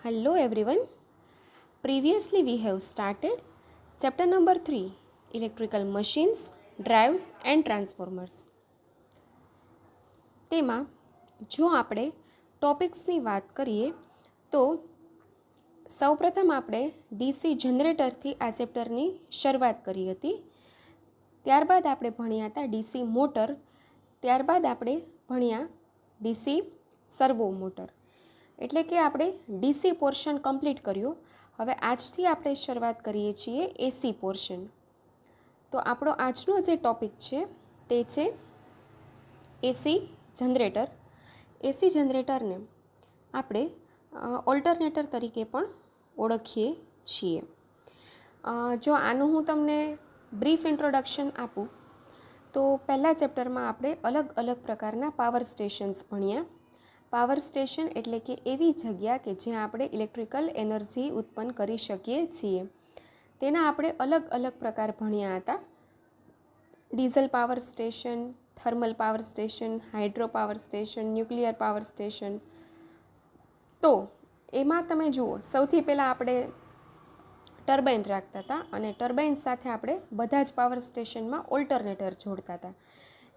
Hello everyone. Previously we have started chapter number 3, electrical machines, drives and transformers. તેમાં જો આપણે ટોપિક્સની વાત કરીએ તો સૌપ્રથમ આપણે ડીસી જનરેટરથી આ ચેપ્ટરની શરૂઆત કરી હતી. ત્યારબાદ આપણે ભણ્યા હતા ડીસી મોટર, ત્યારબાદ આપણે ભણ્યા ડીસી સર્વો મોટર. એટલે કે આપણે ડીસી પોર્શન કમ્પ્લીટ કર્યું. હવે આજથી આપણે શરૂઆત કરીએ છીએ એસી પોર્શન. તો આપણો આજનો જે ટૉપિક છે તે છે એસી જનરેટર. એસી જનરેટરને આપણે ઓલ્ટરનેટર તરીકે પણ ઓળખીએ છીએ. જો આનું હું તમને બ્રીફ ઇન્ટ્રોડક્શન આપું તો પહેલા ચેપ્ટરમાં આપણે અલગ અલગ પ્રકારના પાવર સ્ટેશન્સ ભણ્યા. પાવર સ્ટેશન એટલે કે એવી જગ્યા કે જ્યાં આપણે ઇલેક્ટ્રિકલ એનર્જી ઉત્પન્ન કરી શકીએ છીએ. તેના આપણે અલગ અલગ પ્રકાર ભણ્યા હતા. Diesel power station, thermal power station, hydro power station, nuclear power station. તો એમાં તમે જુઓ, સૌથી પહેલાં આપણે ટર્બાઇન રાખતા હતા અને ટર્બાઇન સાથે આપણે બધા જ પાવર સ્ટેશનમાં ઓલ્ટરનેટર જોડતા હતા.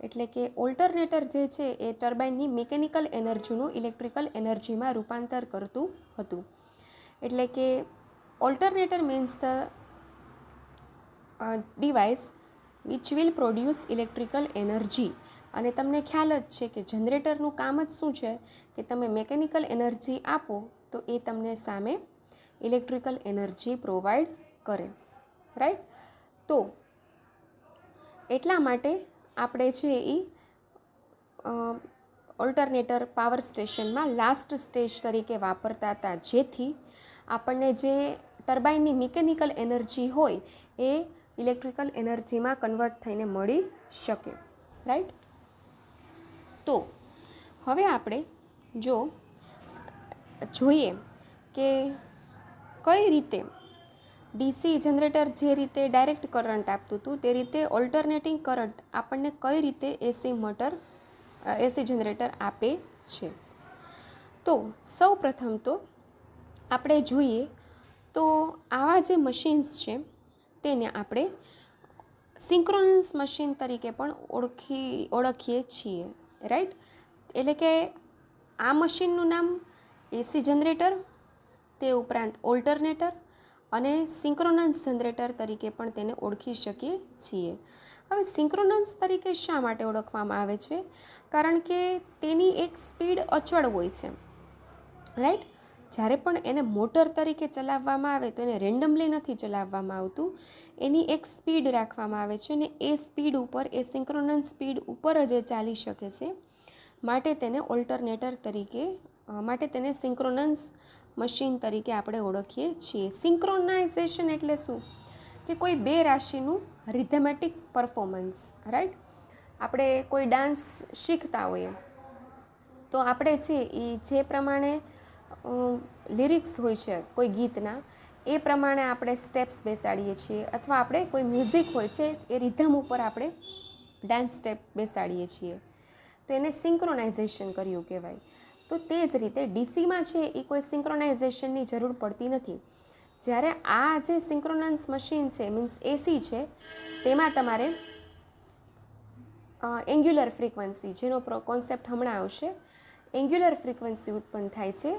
એટલે કે ઓલ્ટરનેટર જે છે એ ટર્બાઇનની મિકેનિકલ એનર્જીનું ઇલેક્ટ્રિકલ એનર્જીમાં રૂપાંતર કરતું હતું. એટલે કે alternator means the device which will produce electrical energy. અને તમને ખ્યાલ જ છે કે જનરેટરનું કામ જ શું છે કે તમે મિકેનિકલ એનર્જી આપો તો એ તમને સામે ઇલેક્ટ્રિકલ એનર્જી પ્રોવાઈડ કરે. રાઈટ? તો એટલા માટે આપણે છે એ ઓલ્ટરનેટર પાવર સ્ટેશનમાં લાસ્ટ સ્ટેજ તરીકે વાપરતા હતા, જેથી આપણને જે ટર્બાઇનની મિકેનિકલ એનર્જી હોય એ ઇલેક્ટ્રિકલ એનર્જીમાં કન્વર્ટ થઈને મળી શકે. રાઈટ? તો હવે આપણે જો જોઈએ કે કઈ રીતે ડીસી જનરેટર જે રીતે ડાયરેક્ટ કરંટ આપતું હતું તે રીતે ઓલ્ટરનેટિંગ કરંટ આપણને કઈ રીતે એસી જનરેટર આપે છે. તો સૌ પ્રથમ તો આપણે જોઈએ તો આવા જે મશીન્સ છે તેને આપણે સિંક્રોનસ મશીન તરીકે પણ ઓળખીએ છીએ. રાઈટ? એટલે કે આ મશીનનું નામ એસી જનરેટર, તે ઉપરાંત ઓલ્ટરનેટર અને સિંક્રોનસ જનરેટર તરીકે પણ તેને ઓળખી શકીએ છીએ. હવે સિંક્રોનસ તરીકે શા માટે ઓળખવામાં આવે છે? કારણ કે તેની એક સ્પીડ અચળ હોય છે. રાઈટ? જ્યારે પણ એને મોટર તરીકે ચલાવવામાં આવે તો એને રેન્ડમલી નથી ચલાવવામાં આવતું. એની એક સ્પીડ રાખવામાં આવે છે અને એ સ્પીડ ઉપર, એ સિંક્રોનસ સ્પીડ ઉપર જ ચાલી શકે છે. માટે તેને ઓલ્ટરનેટર તરીકે, માટે તેને સિંક્રોનસ મશીન તરીકે આપણે ઓળખીએ છીએ. સિંક્રોનાઇઝેશન એટલે શું? કે કોઈ બે રાશિનું રિધમેટિક પરફોર્મન્સ. રાઈટ? આપણે કોઈ ડાન્સ શીખતા હોઈએ તો આપણે છે એ જે પ્રમાણે લિરિક્સ હોય છે કોઈ ગીતના, એ પ્રમાણે આપણે સ્ટેપ્સ બેસાડીએ છીએ, અથવા આપણે કોઈ મ્યુઝિક હોય છે એ રિધમ ઉપર આપણે ડાન્સ સ્ટેપ બેસાડીએ છીએ. તો એને સિંક્રોનાઇઝેશન કર્યું કહેવાય. તો તે જ રીતે ડીસીમાં છે એ કોઈ સિંક્રોનાઇઝેશનની જરૂર પડતી નથી. જ્યારે આ જે સિંક્રોનસ મશીન છે, મીન્સ એસી છે, તેમાં તમારે એન્ગ્યુલર ફ્રીક્વન્સી, જેનો કોન્સેપ્ટ હમણાં આવશે, એન્ગ્યુલર ફ્રીક્વન્સી ઉત્પન્ન થાય છે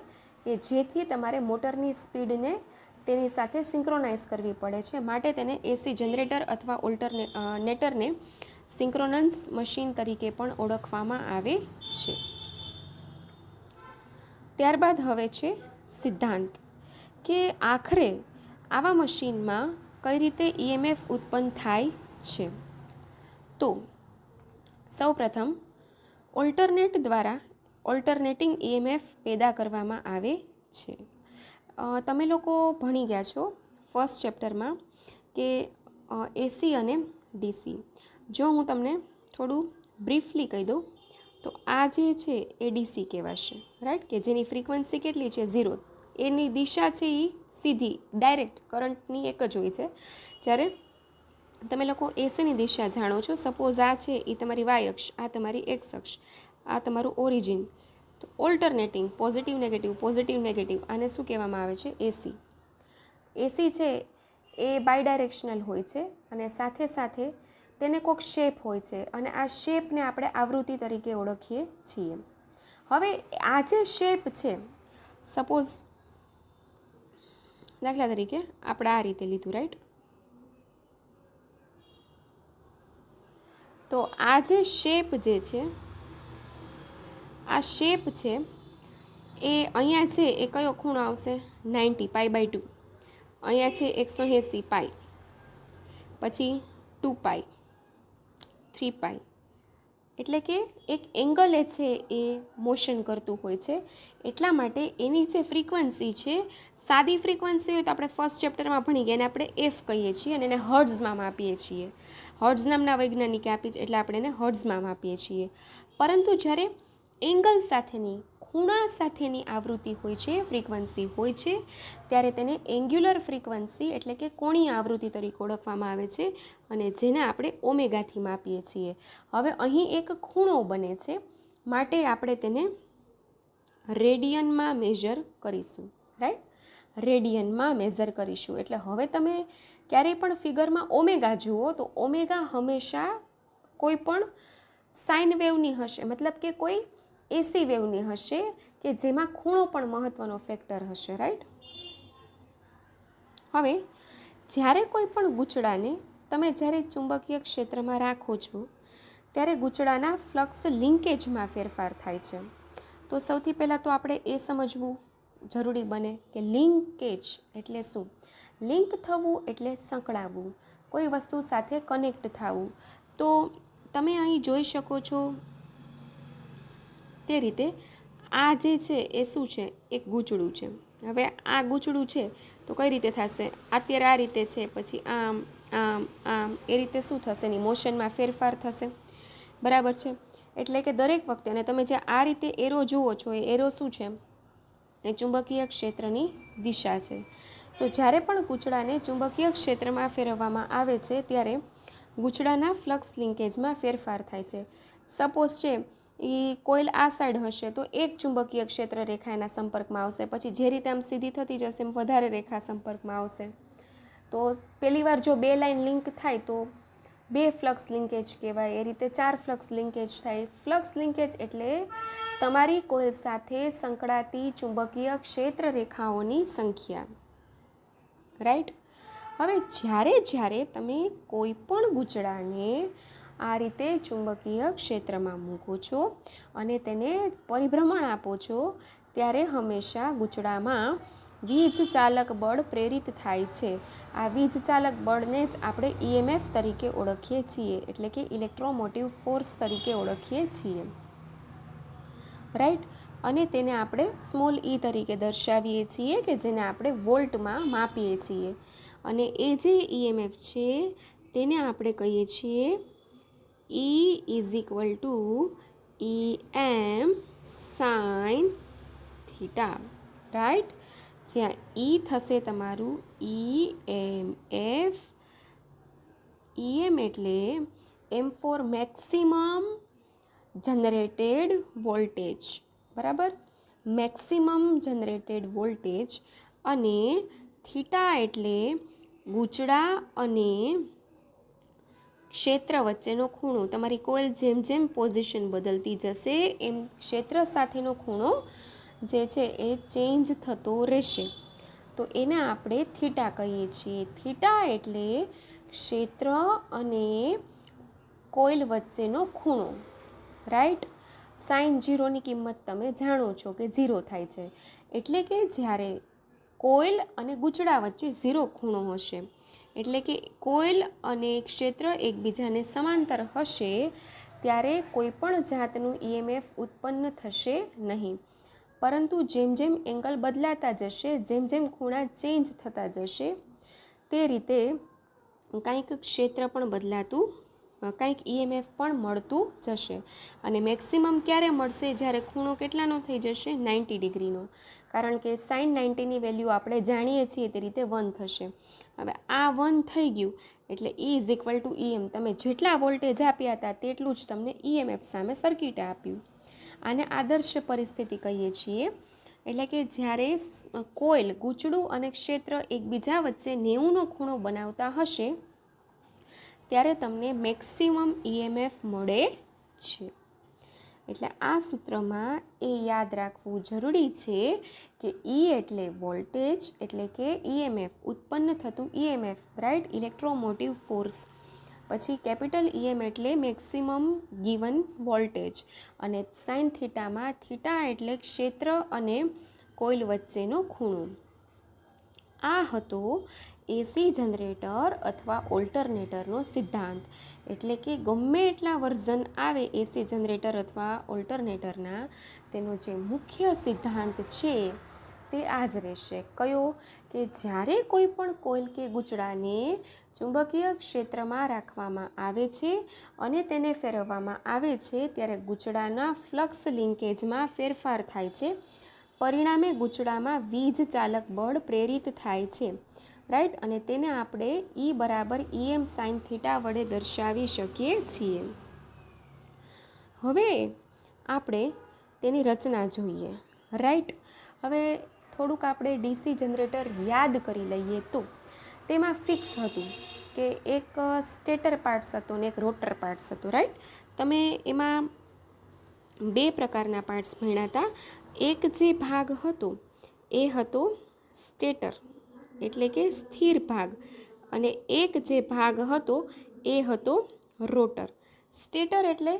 કે જેથી તમારે મોટરની સ્પીડને તેની સાથે સિંક્રોનાઇઝ કરવી પડે છે. માટે તેને એસી જનરેટર અથવા ઓલ્ટરનેટરને સિંક્રોનસ મશીન તરીકે પણ ઓળખવામાં આવે છે. ત્યારબાદ હવે છે સિદ્ધાંત, કે આખરે આવા મશીનમાં કઈ રીતે ઈએમએફ ઉત્પન્ન થાય છે. તો સૌપ્રથમ ઓલ્ટરનેટ દ્વારા ઓલ્ટરનેટિંગ ઈએમએફ પેદા કરવામાં આવે છે. તમે લોકો ભણી ગયા છો ફર્સ્ટ ચેપ્ટરમાં કે એસી અને ડીસી. જો હું તમને થોડું બ્રીફલી કહી દઉં તો આ જે છે એ ડીસી કહેવાશે. રાઈટ? કે જેની ફ્રીક્વન્સી કેટલી છે? 0. એની દિશા છે એ સીધી ડાયરેક્ટ કરંટની એક જ હોય છે. જ્યારે તમે લોકો એસીની દિશા જાણો છો. સપોઝ આ છે એ તમારી વાય અક્ષ, આ તમારી એક્સ અક્ષ, આ તમારું ઓરિજિન. તો તો ઓલ્ટરનેટિંગ પોઝિટિવ નેગેટિવ આને શું કહેવામાં આવે છે? એસી. એસી છે એ બાયડાયરેક્શનલ હોય છે અને સાથે સાથે તેને કોઈક શેપ હોય છે અને આ શેપને આપણે આવૃત્તિ તરીકે ઓળખીએ છીએ. હવે આ જે શેપ છે, સપોઝ દાખલા તરીકે આપણે આ રીતે લીધું, રાઈટ? તો આ જે શેપ છે આ શેપ છે એ અહીંયા છે એ કયો ખૂણો આવશે? 90 π/2. અહીંયા છે 180 પાઈ, પછી 2 પાઈ, 3 પાઈ. એટલે કે એક એંગલ એ છે એ મોશન કરતું હોય છે. એટલા માટે એની જે ફ્રીક્વન્સી છે, સાદી ફ્રીક્વન્સી હોય તો આપણે ફર્સ્ટ ચેપ્ટરમાં ભણી ગયા, એને આપણે એફ કહીએ છીએ અને એને હર્ટ્ઝમાં માપીએ છીએ. હર્ટ્ઝ નામના વૈજ્ઞાનિકે આપી છે એટલે આપણે એને હર્ટ્ઝમાં માપીએ છીએ. પરંતુ જ્યારે એંગલ સાથેની, ખૂણા સાથેની આવૃત્તિ હોય છે, ફ્રીક્વન્સી હોય છે, ત્યારે તેને એંગ્યુલર ફ્રીક્વન્સી એટલે કે કોણીય આવૃત્તિ તરીકે ઓળખવામાં આવે છે અને જેને આપણે ઓમેગાથી માપીએ છીએ. હવે અહીં એક ખૂણો બને છે, માટે આપણે તેને રેડિયનમાં મેઝર કરીશું, રાઈટ? રેડિયનમાં મેઝર કરીશું. એટલે હવે તમે ક્યારેય પણ ફિગરમાં ઓમેગા જુઓ તો ઓમેગા હંમેશા કોઈ પણ સાઇન વેવની હશે, મતલબ કે કોઈ એસી વેવની હશે કે જેમાં ખૂણો પણ મહત્ત્વનો ફેક્ટર હશે, રાઈટ? હવે જ્યારે કોઈ પણ ગૂંચળાને તમે જ્યારે ચુંબકીય ક્ષેત્રમાં રાખો છો ત્યારે ગૂંચળાના ફ્લક્સ લિંકેજમાં ફેરફાર થાય છે. તો સૌથી પહેલાં તો આપણે એ સમજવું જરૂરી બને કે લિંકેજ એટલે શું? લિંક થવું એટલે સંકળાવવું, કોઈ વસ્તુ સાથે કનેક્ટ થવું. તો તમે અહીં જોઈ શકો છો તે રીતે આ જે છે એ શું છે? એક ગૂંચળું છે. હવે આ ગૂંચળું છે તો કઈ રીતે થશે? અત્યારે આ રીતે છે, પછી આમ આમ આમ એ રીતે શું થશે? એની મોશનમાં ફેરફાર થશે, બરાબર છે? એટલે કે દરેક વખતે, અને તમે જે આ રીતે એરો જુઓ છો એ એરો શું છે? એ ચુંબકીય ક્ષેત્રની દિશા છે. તો જ્યારે પણ ગૂંચળાને ચુંબકીય ક્ષેત્રમાં ફેરવવામાં આવે છે ત્યારે ગૂંચળાના ફ્લક્સ લિંકેજમાં ફેરફાર થાય છે. સપોઝ છે એ કોઇલ આ સાઈડ હશે તો એક ચુંબકીય ક્ષેત્ર રેખા એના સંપર્કમાં આવશે, પછી જે રીતે આમ સીધી થતી જશે એમ વધારે રેખા સંપર્કમાં આવશે. તો પહેલી વાર જો 2 લાઇન લિંક થાય તો 2 ફ્લક્સ લિંકેજ કહેવાય. એ રીતે 4 ફ્લક્સ લિંકેજ થાય. ફ્લક્સ લિંકેજ એટલે તમારી કોઇલ સાથે સંકળાતી ચુંબકીય ક્ષેત્ર રેખાઓની સંખ્યા, રાઈટ? હવે જ્યારે તમે કોઈ પણ ગૂંચળાને આ રીતે ચુંબકીય ક્ષેત્રમાં મૂકો છો અને તેને પરિભ્રમણ આપો છો ત્યારે હંમેશા ગૂંચળામાં વીજ ચાલક બળ પ્રેરિત થાય છે. આ વીજ ચાલક બળને જ આપણે EMF તરીકે ઓળખીએ છીએ, એટલે કે ઇલેક્ટ્રોમોટિવ ફોર્સ તરીકે ઓળખીએ છીએ, રાઈટ? અને તેને આપણે સ્મોલ e તરીકે દર્શાવીએ છીએ કે જેને આપણે વોલ્ટમાં માપીએ છીએ. અને એ જે EMF છે તેને આપણે કહીએ છીએ E = EM sin θ, રાઈટ? જ્યાં E થશે તમારું EMF. EM એટલે M for maximum generated voltage, બરાબર? Maximum generated voltage. અને થીટા એટલે ગૂંચળા અને ક્ષેત્ર વચ્ચેનો ખૂણો. તમારી કોઇલ જેમ જેમ પોઝિશન બદલતી જશે એમ ક્ષેત્ર સાથેનો ખૂણો જે છે એ ચેન્જ થતો રહેશે. તો એને આપણે થીટા કહીએ છીએ. થીટા એટલે ક્ષેત્ર અને કોઇલ વચ્ચેનો ખૂણો, રાઈટ? સાઇન 0ની કિંમત તમે જાણો છો કે 0 થાય છે. એટલે કે જ્યારે કોઇલ અને ગૂંચળા વચ્ચે 0 ખૂણો હશે, એટલે કે કોઇલ અને ક્ષેત્ર એકબીજાને સમાંતર હશે ત્યારે કોઈ પણ જાતનું EMF ઉત્પન્ન થશે નહીં. પરંતુ જેમ જેમ એંગલ બદલાતા જશે, જેમ જેમ ખૂણા ચેન્જ થતા જશે તે રીતે કંઈક ક્ષેત્ર પણ બદલાતું, કંઈક EMF પણ મળતું જશે. અને મેક્સિમમ ક્યારે મળશે? જ્યારે ખૂણો કેટલાનો થઈ જશે? 90 ડિગ્રીનો. કારણ કે sin 90ની વેલ્યુ આપણે જાણીએ છીએ તે રીતે 1 થશે. હવે આ 1 થઈ ગયું એટલે E = EM. તમે જેટલા વોલ્ટેજ આપ્યા હતા તેટલું જ તમને EMF સામે સર્કિટે આપ્યું. આને આદર્શ પરિસ્થિતિ કહીએ છીએ. એટલે કે જ્યારે કોઇલ, ગૂંચળું અને ક્ષેત્ર એકબીજા વચ્ચે 90નો ખૂણો બનાવતા હશે ત્યારે તમને મેક્સિમમ EMF મળે છે. એટલે આ સૂત્રમાં એ યાદ રાખવું જરૂરી છે કે E એટલે વોલ્ટેજ, એટલે કે EMF, ઉત્પન્ન થતું EMF, રાઈટ, ઇલેક્ટ્રોમોટિવ ફોર્સ. પછી કેપિટલ EM એટલે મેક્સિમમ ગિવન વોલ્ટેજ, અને સાઇન થીટામાં થીટા એટલે ક્ષેત્ર અને કોઇલ વચ્ચેનો ખૂણો. આ હતો એસી જનરેટર અથવા ઓલ્ટરનેટરનો સિદ્ધાંત. એટલે કે ગમે એટલા વર્ઝન આવે એસી જનરેટર અથવા ઓલ્ટરનેટરના, તેનો જે મુખ્ય સિદ્ધાંત છે તે આ જ રહેશે. કયો? કે જ્યારે કોઈ પણ કોઇલ કે ગૂંચળાને ચુંબકીય ક્ષેત્રમાં રાખવામાં આવે છે અને તેને ફેરવવામાં આવે છે ત્યારે ગૂંચળાના ફ્લક્સ લિંકેજમાં ફેરફાર થાય છે. પરિણામે ગૂંચળામાં વીજ ચાલક બળ પ્રેરિત થાય છે, રાઈટ, અને તેને આપણે E બરાબર EM સાઇન થીટા વડે દર્શાવી શકીએ છીએ. હવે આપણે તેની રચના જોઈએ, રાઈટ. હવે થોડુંક આપણે ડીસી જનરેટર યાદ કરી લઈએ તો તેમાં ફિક્સ હતું કે એક સ્ટેટર પાર્ટ્સ હતો ને એક રોટર પાર્ટ્સ હતો, રાઈટ. તમે એમાં બે પ્રકારના પાર્ટ્સ ભણ્યા હતા. એક જે ભાગ હતો એ હતો સ્ટેટર, એટલે કે સ્થિર ભાગ, અને એક જે ભાગ હતો એ હતો રોટર. સ્ટેટર એટલે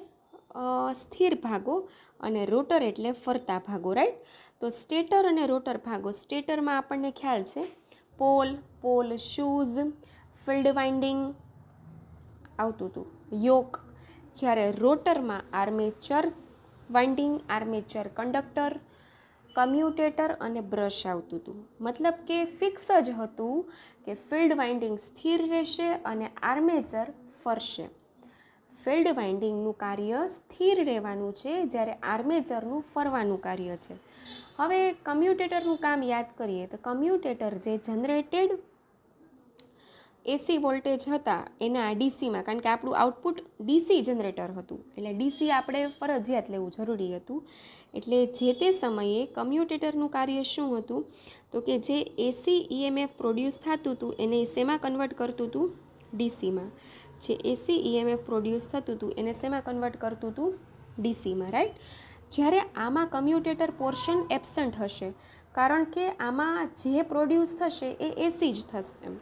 સ્થિર ભાગો અને રોટર એટલે ફરતા ભાગો, રાઈટ. તો સ્ટેટર અને રોટર ભાગો, સ્ટેટરમાં આપણને ખ્યાલ છે પોલ, શૂઝ, ફિલ્ડ વાઇન્ડિંગ આવતું હતું, યોક. જ્યારે રોટરમાં armature winding, armature conductor, commutator અને બ્રશ આવતું હતું. મતલબ કે ફિક્સ જ હતું કે ફિલ્ડ વાઇન્ડિંગ સ્થિર રહેશે અને આર્મેચર ફરશે. ફિલ્ડ વાઇન્ડિંગનું કાર્ય સ્થિર રહેવાનું છે, જ્યારે આર્મેચરનું ફરવાનું કાર્ય છે. હવે કમ્યુટેટરનું કામ યાદ કરીએ તો કમ્યુટેટર જે જનરેટેડ એસી વોલ્ટેજ હતા એના ડીસીમાં, કારણ કે આપણું આઉટપુટ ડીસી જનરેટર હતું એટલે ડીસી આપણે ફરજિયાત લેવું જરૂરી હતું. એટલે જે તે સમયે કમ્યુટેટરનું કાર્ય શું હતું તો કે જે એસી EMF પ્રોડ્યુસ થતું હતું એને શેમાં કન્વર્ટ કરતું હતું? ડીસીમાં. જે એસી EMF પ્રોડ્યુસ થતું હતું એને શેમાં કન્વર્ટ કરતું હતું? ડીસીમાં, રાઈટ. જ્યારે આમાં કમ્યુટેટર પોર્શન એબસન્ટ હશે, કારણ કે આમાં જે પ્રોડ્યુસ થશે એ એસી જ થશે એમ.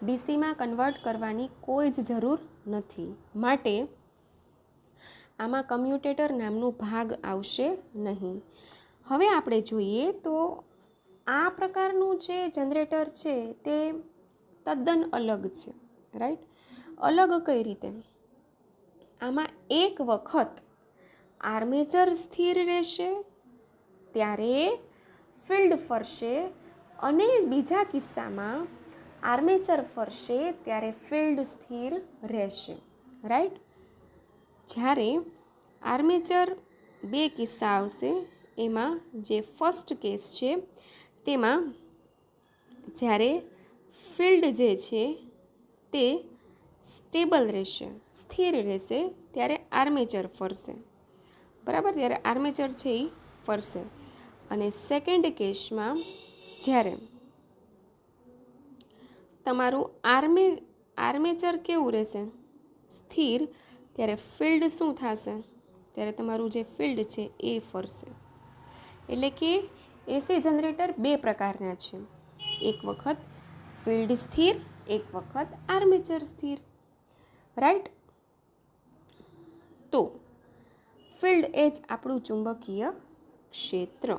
ડીસીમાં કન્વર્ટ કરવાની કોઈ જ જરૂર નથી. માટે આમાં કમ્યુટેટર નામનું ભાગ આવશે નહીં. હવે આપણે જોઈએ તો આ પ્રકારનું જે જનરેટર છે તે તદ્દન અલગ છે, રાઈટ. અલગ કઈ રીતે? આમાં એક વખત આર્મેચર સ્થિર રહેશે ત્યારે ફિલ્ડ ફરશે, અને બીજા કિસ્સામાં આર્મેચર ફરશે ત્યારે ફિલ્ડ સ્થિર રહેશે, રાઈટ. જ્યારે આર્મેચર બે કિસ્સા આવશે, એમાં જે ફર્સ્ટ કેસ છે તેમાં જ્યારે ફિલ્ડ જે છે તે સ્ટેબલ રહેશે, સ્થિર રહેશે, ત્યારે આર્મેચર ફરશે, બરાબર, ત્યારે આર્મેચર છે એ ફરશે. અને સેકન્ડ કેસમાં જ્યારે તમારું આર્મેચર કેવું રહેશે? સ્થિર, ત્યારે ફિલ્ડ શું થશે? ત્યારે તમારું જે ફિલ્ડ છે એ ફરશે. એટલે કે એસી જનરેટર બે પ્રકારના છે, એક વખત ફિલ્ડ સ્થિર, એક વખત આર્મેચર સ્થિર, રાઈટ. તો ફિલ્ડ એ જ આપણું ચુંબકીય ક્ષેત્ર.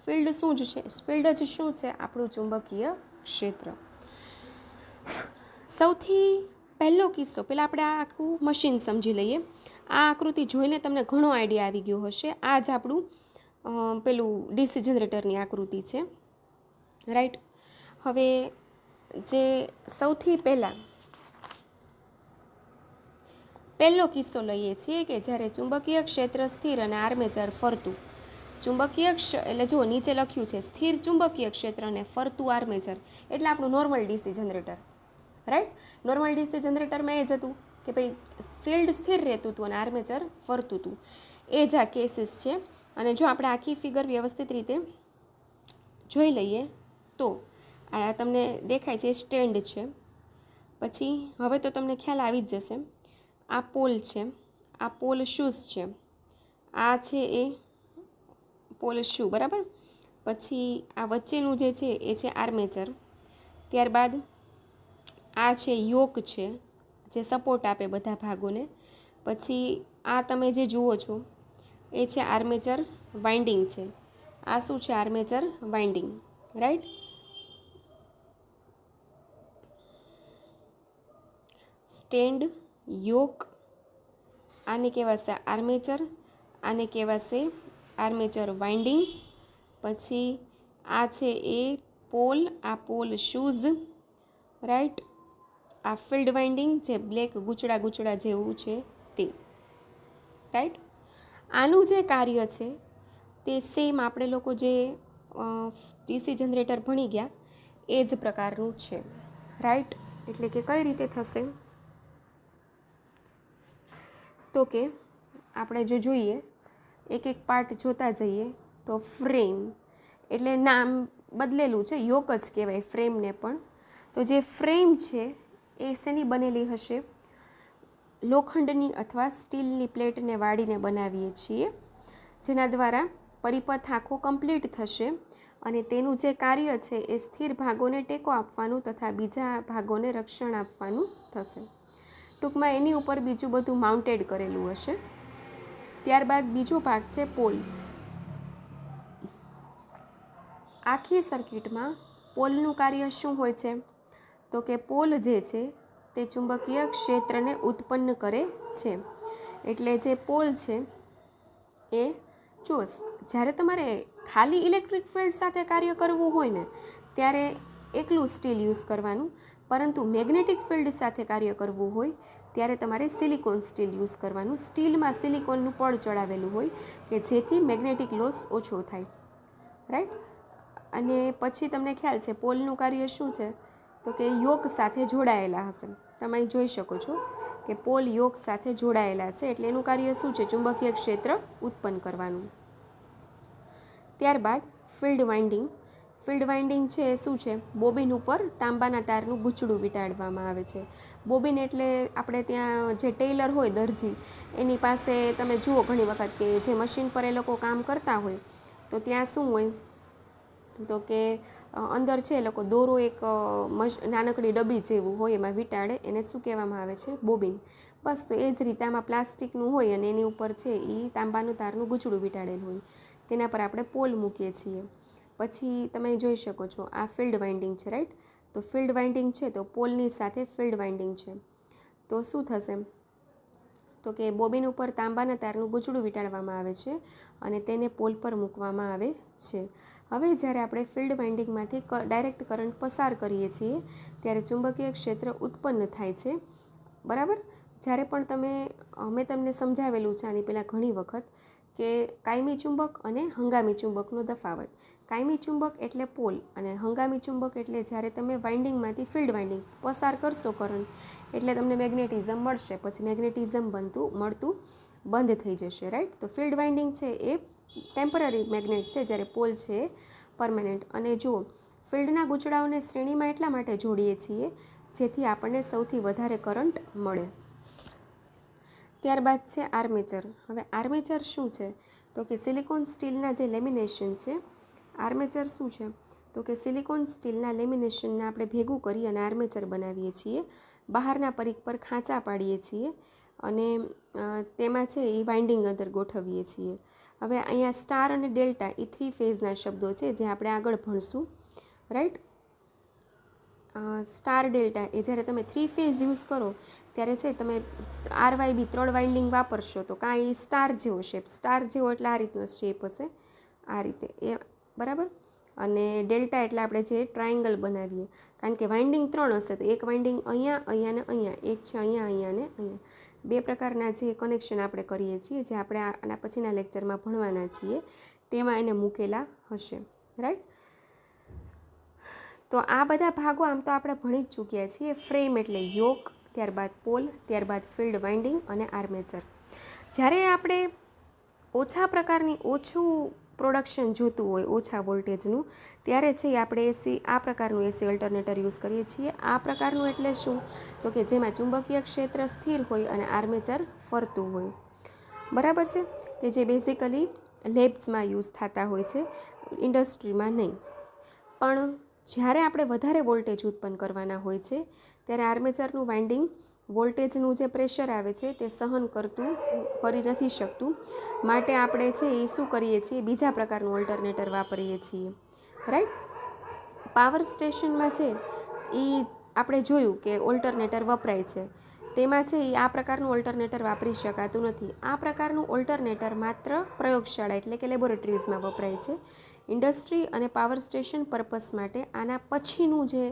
ફિલ્ડ શું જ છે? ફિલ્ડ જ શું છે? આપણું ચુંબકીય ક્ષેત્ર. સૌથી પહેલો કિસ્સો, પહેલાં આપણે આ આખું મશીન સમજી લઈએ. આ આકૃતિ જોઈને તમને ઘણો આઈડિયા આવી ગયો હશે. આ જ આપણું પેલું ડીસી જનરેટરની આકૃતિ છે, રાઈટ. હવે જે સૌથી પહેલો કિસ્સો લઈએ છીએ કે જ્યારે ચુંબકીય ક્ષેત્ર સ્થિર અને આર્મેચર ફરતું. ચુંબકીય એટલે જો નીચે લખ્યું છે સ્થિર ચુંબકીય ક્ષેત્ર અને ફરતું આર્મેચર, એટલે આપણું normal DC generator, right. Normal DC જનરેટરમાં એ જ હતું કે ભાઈ ફિલ્ડ સ્થિર રહેતું હતું અને આર્મેચર ફરતું હતું. એ જ આ કેસીસ છે. અને જો આપણે આખી ફિગર વ્યવસ્થિત રીતે જોઈ લઈએ તો આ તમને દેખાય છે સ્ટેન્ડ છે. પછી હવે તો તમને ખ્યાલ આવી જ જશે, આ પોલ છે, આ પોલ શૂઝ છે, આ છે એ પોલ શૂ, બરાબર. પછી આ વચ્ચેનું જે છે એ છે આર્મેચર. ત્યારબાદ આ છે યોક છે, જે સપોર્ટ આપે બધા ભાગોને. પછી આ તમે જે જુઓ છો એ છે આર્મેચર વાઇન્ડિંગ છે. આ શું છે? Armature winding, right. Stand, yoke, આને કહેવાશે આર્મેચર, આને કહેવાશે આર્મેચર વાઇન્ડિંગ. પછી આ છે એ પોલ, આ પોલ શૂઝ, રાઈટ. આ ફિલ્ડ વાઇન્ડિંગ જે બ્લેક ગૂંચળા ગૂંચળા જેવું છે તે, રાઈટ. આનું જે કાર્ય છે તે સેમ આપણે લોકો જે ડીસી જનરેટર ભણી ગયા એ જ પ્રકારનું છે, રાઈટ. એટલે કે કઈ રીતે થશે તો કે આપણે જો જોઈએ એક એક પાર્ટ જોતા જઈએ તો ફ્રેમ એટલે નામ બદલેલું છે, યોક જ કહેવાય ફ્રેમને પણ. તો જે ફ્રેમ છે એ શેની બનેલી હશે? લોખંડની અથવા સ્ટીલની પ્લેટને વાળીને બનાવીએ છીએ, જેના દ્વારા પરિપથ આખો કમ્પ્લીટ થશે. અને તેનું જે કાર્ય છે એ સ્થિર ભાગોને ટેકો આપવાનું તથા બીજા ભાગોને રક્ષણ આપવાનું થશે. ટૂંકમાં એની ઉપર બીજું બધું માઉન્ટેડ કરેલું હશે. ત્યારબાદ બીજો ભાગ છે પોલ. આખી સર્કિટમાં પોલનું કાર્ય શું હોય છે? તો કે પોલ જે છે તે ચુંબકીય ક્ષેત્રને ઉત્પન્ન કરે છે. એટલે જે પોલ છે એ જુઓ, જ્યારે તમારે ખાલી ઇલેક્ટ્રિક ફિલ્ડ સાથે કાર્ય કરવું હોય ને ત્યારે એકલું સ્ટીલ યુઝ કરવાનું, પરંતુ મેગ્નેટિક ફિલ્ડ સાથે કાર્ય કરવું હોય ત્યારે તમારે સિલિકોન સ્ટીલ યુઝ કરવાનું. સ્ટીલમાં સિલિકોનનું પડ ચડાવેલું હોય કે જેથી મેગ્નેટિક લોસ ઓછો થાય, રાઈટ. અને પછી તમને ખ્યાલ છે પોલનું કાર્ય શું છે? તો કે યોક સાથે જોડાયેલા હશે. તમે જોઈ શકો છો કે પોલ યોક સાથે જોડાયેલા છે, એટલે એનું કાર્ય શું છે? ચુંબકીય ક્ષેત્ર ઉત્પન્ન કરવાનું. ત્યારબાદ ફિલ્ડ વાઇન્ડિંગ. ફિલ્ડ વાઇન્ડિંગ છે એ શું છે? બોબિન ઉપર તાંબાના તારનું ગૂંચળું વીંટાળવામાં આવે છે. બોબિન એટલે આપણે ત્યાં જે ટેલર હોય, દરજી, એની પાસે તમે જુઓ ઘણી વખત કે જે મશીન પર એ લોકો કામ કરતા હોય તો ત્યાં શું હોય તો કે અંદર છે એ લોકો દોરો એક નાનકડી ડબ્બી જેવું હોય એમાં વીંટાળે, એને શું કહેવામાં આવે છે? બોબિન. બસ તો એ જ રીતે આમાં પ્લાસ્ટિકનું હોય અને એની ઉપર છે એ તાંબાનું તારનું ગૂંચળું વીંટાળેલું હોય, તેના પર આપણે પોલ મૂકીએ છીએ. પછી તમે જોઈ શકો છો આ ફિલ્ડ વાઇન્ડિંગ છે, રાઈટ. તો ફિલ્ડ વાઇન્ડિંગ છે તો પોલની સાથે ફિલ્ડ વાઇન્ડિંગ છે. તો શું થશે તો કે બોબિન ઉપર તાંબાના તારનું ગૂંચળું વીંટાળવામાં આવે છે અને તેને પોલ પર મૂકવામાં આવે છે. હવે જ્યારે આપણે ફિલ્ડ વાઇન્ડિંગમાંથી ડાયરેક્ટ કરંટ પસાર કરીએ છીએ ત્યારે ચુંબકીય ક્ષેત્ર ઉત્પન્ન થાય છે, બરાબર. જ્યારે પણ મેં તમને સમજાવેલું છે આની પહેલાં ઘણી વખત કે કાયમી ચુંબક અને હંગામી ચુંબકનો તફાવત. કાયમી ચુંબક એટલે પોલ અને હંગામી ચુંબક એટલે જ્યારે તમે વાઇન્ડિંગમાંથી ફિલ્ડ વાઇન્ડિંગ પસાર કરશો કરંટ એટલે તમને મેગ્નેટિઝમ મળશે, પછી મેગ્નેટિઝમ મળતું બંધ થઈ જશે, રાઈટ. તો ફિલ્ડ વાઇન્ડિંગ છે એ ટેમ્પરરી મેગ્નેટ છે, જ્યારે પોલ છે એ પરમેનન્ટ. અને જુઓ, ફિલ્ડના ગૂંચળાઓને શ્રેણીમાં એટલા માટે જોડીએ છીએ જેથી આપણને સૌથી વધારે કરંટ મળે. ત્યારબાદ છે આર્મેચર. હવે આર્મેચર શું છે તો કે સિલિકોન સ્ટીલના જે લેમિનેશન છે, આર્મેચર શું છે તો કે સિલિકોન સ્ટીલના લેમિનેશનને આપણે ભેગું કરી અને આર્મેચર બનાવીએ છીએ. બહારના પરિઘ પર ખાંચા પાડીએ છીએ અને તેમાં છે એ વાઇન્ડિંગ અંદર ગોઠવીએ છીએ. હવે અહીંયા સ્ટાર અને ડેલ્ટા એ 3 ફેઝના શબ્દો છે જે આપણે આગળ ભણશું, રાઈટ. સ્ટાર ડેલ્ટા એ જ્યારે તમે 3 ફેઝ યુઝ કરો ત્યારે છે તમે RYB 3 વાઇન્ડિંગ વાપરશો તો કાંઈ સ્ટાર જેવો શેપ, સ્ટાર જેવો એટલે આ રીતનો શેપ હશે, આ રીતે, એ બરાબર. અને ડેલ્ટા એટલે આપણે જે ટ્રાયંગલ બનાવીએ, કારણ કે વાઇન્ડિંગ 3 હશે તો એક વાઇન્ડિંગ અહીંયા, અહીંયા ને અહીંયા, એક છે અહીંયા, અહીંયા ને અહીંયા. 2 પ્રકારના જે કનેક્શન આપણે કરીએ છીએ, જે આપણે આના પછીના લેક્ચરમાં ભણવાના છીએ, તેમાં એને મૂકેલા હશે, રાઈટ. તો આ બધા ભાગો આમ તો આપણે ભણી જ ચૂક્યા છીએ. ફ્રેમ એટલે યોક, ત્યારબાદ પોલ, ત્યારબાદ ફિલ્ડ વાઇન્ડિંગ અને આર્મેચર. જ્યારે આપણે ઓછા પ્રકારની ઓછું પ્રોડક્શન જોતું હોય ઓછા વોલ્ટેજનું, ત્યારે છે એ આપણે એસી આ પ્રકારનું એસી અલ્ટરનેટર યુઝ કરીએ છીએ. આ પ્રકારનું એટલે શું? તો કે જેમાં ચુંબકીય ક્ષેત્ર સ્થિર હોય અને આર્મેચર ફરતું હોય. બરાબર છે, કે જે બેઝિકલી લેબ્સમાં યુઝ થતા હોય છે, ઇન્ડસ્ટ્રીમાં નહીં. પણ જ્યારે આપણે વધારે વોલ્ટેજ ઉત્પન્ન કરવાના હોય છે ત્યારે આર્મેચરનું વાઇન્ડિંગ વોલ્ટેજનું જે પ્રેશર આવે છે તે સહન કરી નથી શકતું. માટે આપણે છે એ શું કરીએ છીએ, બીજા પ્રકારનું ઓલ્ટરનેટર વાપરીએ છીએ. રાઈટ. પાવર સ્ટેશનમાં છે એ આપણે જોયું કે ઓલ્ટરનેટર વપરાય છે, તેમાં છે એ આ પ્રકારનું ઓલ્ટરનેટર વાપરી શકાતું નથી. આ પ્રકારનું ઓલ્ટરનેટર માત્ર પ્રયોગશાળા એટલે કે લેબોરેટરીઝમાં વપરાય છે. ઇન્ડસ્ટ્રી અને પાવર સ્ટેશન પર્પસ માટે આના પછીનું જે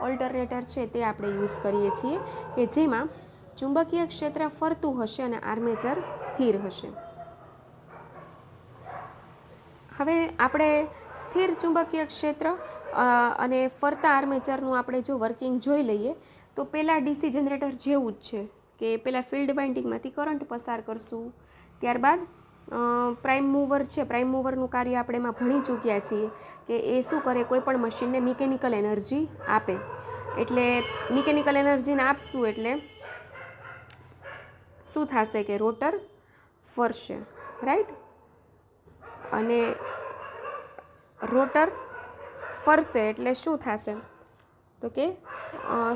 ઓલ્ટરનેટર છે તે આપણે યુઝ કરીએ છીએ, કે જેમાં ચુંબકીય ક્ષેત્ર ફરતું હશે અને આર્મેચર સ્થિર હશે. હવે આપણે સ્થિર ચુંબકીય ક્ષેત્ર અને ફરતા આર્મેચરનું આપણે જો વર્કિંગ જોઈ લઈએ તો પહેલાં ડીસી જનરેટર જેવું જ છે, કે પહેલાં ફિલ્ડ વાઇન્ડિંગમાંથી કરંટ પસાર કરશું, ત્યારબાદ પ્રાઇમ મૂવર છે, પ્રાઇમ મૂવરનું કાર્ય આપણે એમાં ભણી ચૂક્યા છીએ કે એ શું કરે, કોઈ પણ મશીનને મિકેનિકલ એનર્જી આપે. એટલે મિકેનિકલ એનર્જીને આપશું એટલે શું થશે કે રોટર ફરશે. રાઈટ. અને રોટર ફરશે એટલે શું થશે, તો કે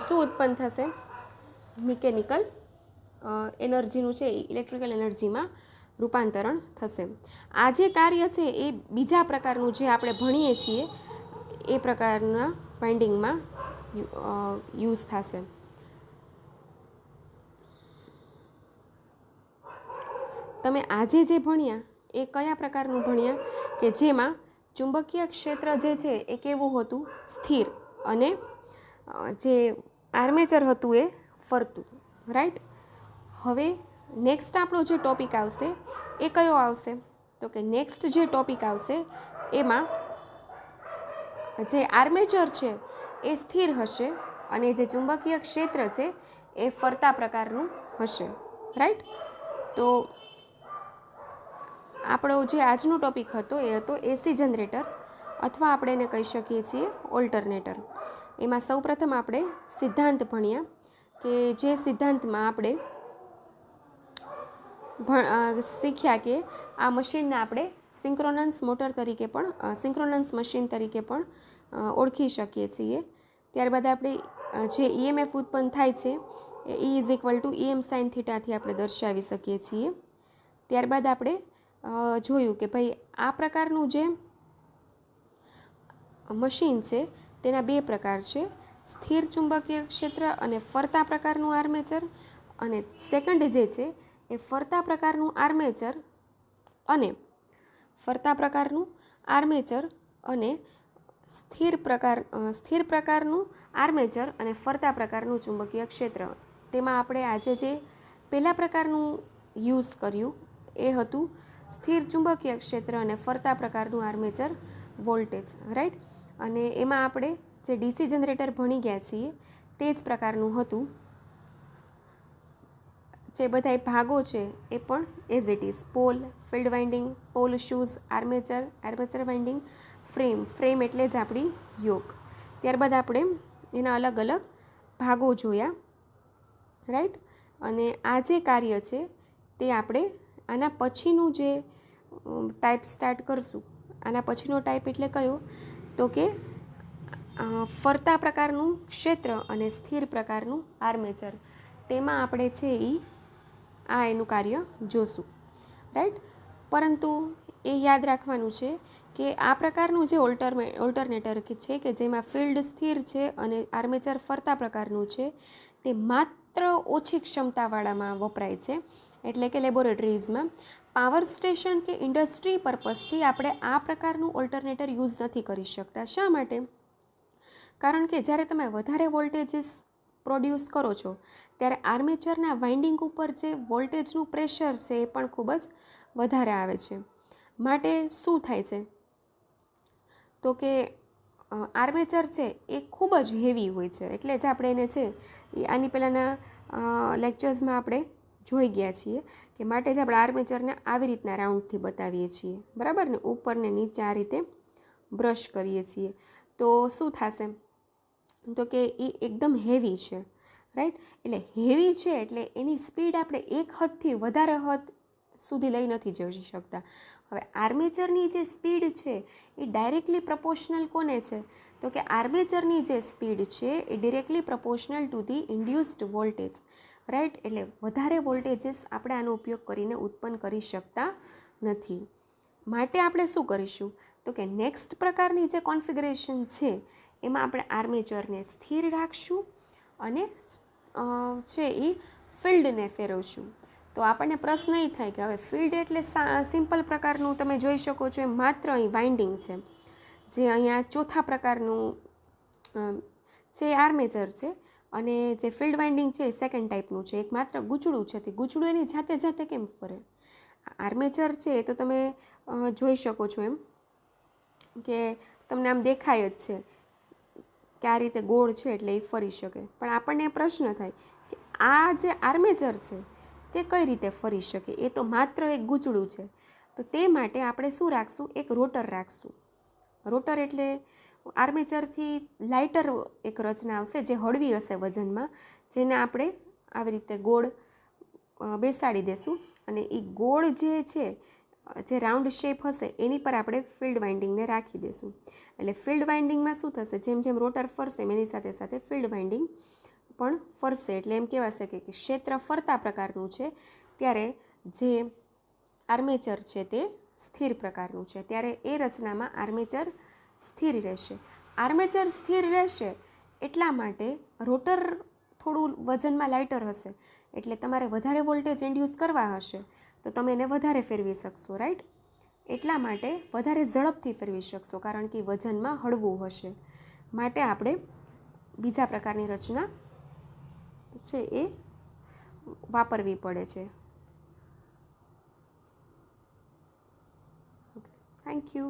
શું ઉત્પન્ન થશે, મિકેનિકલ એનર્જીનું છે ઇલેક્ટ્રિકલ એનર્જીમાં રૂપાંતરણ થશે. આ જે કાર્ય છે એ બીજા પ્રકારનું જે આપણે ભણીએ છીએ એ પ્રકારના વાઇન્ડિંગમાં યુઝ થશે. તમે આજે જે ભણ્યા એ કયા પ્રકારનું ભણ્યા, કે જેમાં ચુંબકીય ક્ષેત્ર જે છે એ કેવું હતું, સ્થિર, અને જે આર્મેચર હતું એ ફરતું. રાઈટ. હવે નેક્સ્ટ આપણો જે ટોપિક આવશે એ કયો આવશે, તો કે નેક્સ્ટ જે ટોપિક આવશે એમાં જે આર્મેચર છે એ સ્થિર હશે અને જે ચુંબકીય ક્ષેત્ર છે એ ફરતા પ્રકારનું હશે. રાઈટ. તો આપણો જે આજનો ટોપિક હતો એ હતો એસી જનરેટર, અથવા આપણે એને કહી શકીએ છીએ ઓલ્ટરનેટર. એમાં સૌપ્રથમ આપણે સિદ્ધાંત ભણ્યા, કે જે સિદ્ધાંતમાં આપણે શીખ્યા કે આ મશીનને આપણે સિંક્રોનન્સ મોટર તરીકે પણ સિંક્રોનન્સ મશીન તરીકે પણ ઓળખી શકીએ છીએ. ત્યારબાદ આપણે જે ઈએમએફ ઉત્પન્ન થાય છે એ E = EM sin θ થી આપણે દર્શાવી શકીએ છીએ. ત્યારબાદ આપણે જોયું કે ભાઈ આ પ્રકારનું જે મશીન છે તેના બે પ્રકાર છે, સ્થિર ચુંબકીય ક્ષેત્ર અને ફરતા પ્રકારનું આર્મેચર. અને સેકન્ડ જે છે એ ફરતા પ્રકારનું આર્મેચર અને સ્થિર પ્રકારનું આર્મેચર અને ફરતા પ્રકારનું ચુંબકીય ક્ષેત્ર. તેમાં આપણે આજે જે પહેલા પ્રકારનું યુઝ કર્યું એ હતું સ્થિર ચુંબકીય ક્ષેત્ર અને ફરતા પ્રકારનું આર્મેચર વોલ્ટેજ. રાઈટ. અને એમાં આપણે જે ડીસી જનરેટર ભણી ગયા છીએ તે જ પ્રકારનું હતું. જે બધાય ભાગો છે એ પણ as it is, pole, field winding, pole shoes, armature winding, frame એટલે જ આપણી યોક. ત્યારબાદ આપણે એના અલગ અલગ ભાગો જોયા. રાઈટ. અને આ જે કાર્ય છે તે આપણે આના પછીનું જે ટાઈપ સ્ટાર્ટ કરશું, આના પછીનો ટાઈપ એટલે કયો, તો કે ફરતા પ્રકારનું ક્ષેત્ર અને સ્થિર પ્રકારનું આર્મેચર. તેમાં આપણે છે એ એનું કાર્ય જોશું. રાઈટ. પરંતુ એ યાદ રાખવાનું છે કે આ પ્રકારનું જે ઓલ્ટરનેટર છે કે જેમાં ફિલ્ડ સ્થિર છે અને આર્મેચર ફરતા પ્રકારનું છે, તે માત્ર ઓછી ક્ષમતાવાળામાં વપરાય છે, એટલે કે લેબોરેટરીઝમાં. પાવર સ્ટેશન કે ઇન્ડસ્ટ્રી પર્પઝથી આપણે આ પ્રકારનું ઓલ્ટરનેટર યુઝ નથી કરી શકતા. શા માટે? કારણ કે જ્યારે તમે વધારે વોલ્ટેજીસ પ્રોડ્યુસ કરો છો ત્યારે આર્મેચરના વાઇન્ડિંગ ઉપર જે વોલ્ટેજનું પ્રેશર છે એ પણ ખૂબ જ વધારે આવે છે. માટે શું થાય છે, તો કે આર્મેચર છે એ ખૂબ જ હેવી હોય છે. એટલે જ આપણે એને છે આની પહેલાંના લેક્ચર્સમાં આપણે જોઈ ગયા છીએ કે માટે જ આપણે આર્મેચરને આવી રીતના રાઉન્ડથી બતાવીએ છીએ, બરાબર ને, ઉપર ને નીચે આ રીતે બ્રશ કરીએ છીએ. તો શું થશે તો કે એ એકદમ હેવી છે, રાઈટ. એટલે હેવી છે એટલે એની સ્પીડ આપણે એક હદથી વધારે હદ સુધી લઈ નથી જઈ શકતા. હવે આર્મેચરની જે સ્પીડ છે એ ડાયરેક્ટલી પ્રપોર્શનલ કોને છે તો કે આર્મેચરની જે સ્પીડ છે એ directly proportional to the induced voltage, right. એટલે વધારે વોલ્ટેજીસ આપણે આનો ઉપયોગ કરીને ઉત્પન્ન કરી શકતા નથી. માટે આપણે શું કરીશું તો કે નેક્સ્ટ પ્રકારની જે કોન્ફિગરેશન છે એમાં આપણે આર્મેચરને સ્થિર રાખશું અને છે એ ફિલ્ડને ફેરવશું. તો આપણને પ્રશ્ન એ થાય કે હવે ફિલ્ડ એટલે સિમ્પલ પ્રકારનું તમે જોઈ શકો છો, એ માત્ર અહીં વાઇન્ડિંગ છે. જે અહીંયા ચોથા પ્રકારનું છે આર્મેચર છે, અને જે ફિલ્ડ વાઇન્ડિંગ છે એ સેકન્ડ ટાઈપનું છે. એક માત્ર ગૂંચળું છે, તે ગૂંચળું એની જાતે જાતે કેમ ફરે? આર્મેચર છે એ તો તમે જોઈ શકો છો એમ કે તમને આમ દેખાય જ છે કે આ રીતે ગોળ છે એટલે એ ફરી શકે. પણ આપણને પ્રશ્ન થાય કે આ જે આર્મેચર છે તે કઈ રીતે ફરી શકે? એ તો માત્ર એક ગૂંચળું છે. તો તે માટે આપણે શું રાખશું? એક રોટર રાખશું. રોટર એટલે આર્મેચરથી લાઇટર એક રચના આવશે જે હળવી હશે વજનમાં, જેને આપણે આવી રીતે ગોળ બેસાડી દેશું, અને એ ગોળ જે છે જે રાઉન્ડ શેપ હશે એની પર આપણે ફિલ્ડ વાઇન્ડિંગને રાખી દેશું. એટલે ફિલ્ડ વાઇન્ડિંગમાં શું થશે? જેમ જેમ રોટર ફરશે એની સાથે સાથે ફિલ્ડ વાઇન્ડિંગ પણ ફરશે. એટલે એમ કહેવાશે કે ક્ષેત્ર ફરતા પ્રકારનું છે, ત્યારે જે આર્મેચર છે તે સ્થિર પ્રકારનું છે. ત્યારે એ રચનામાં આર્મેચર સ્થિર રહેશે. આર્મેચર સ્થિર રહેશે એટલા માટે રોટર થોડું વજનમાં લાઇટર હશે, એટલે તમારે વધારે વોલ્ટેજ ઇન્ડ્યુસ કરવા હશે તો તમે એને વધારે ફેરવી શકશો, રાઈટ. એટલા માટે વધારે ઝડપથી ફેરવી શકશો, કારણ કે વજનમાં હળવું હશે. માટે આપણે બીજા પ્રકારની રચના છે એ વાપરવી પડે છે. Okay, thank you.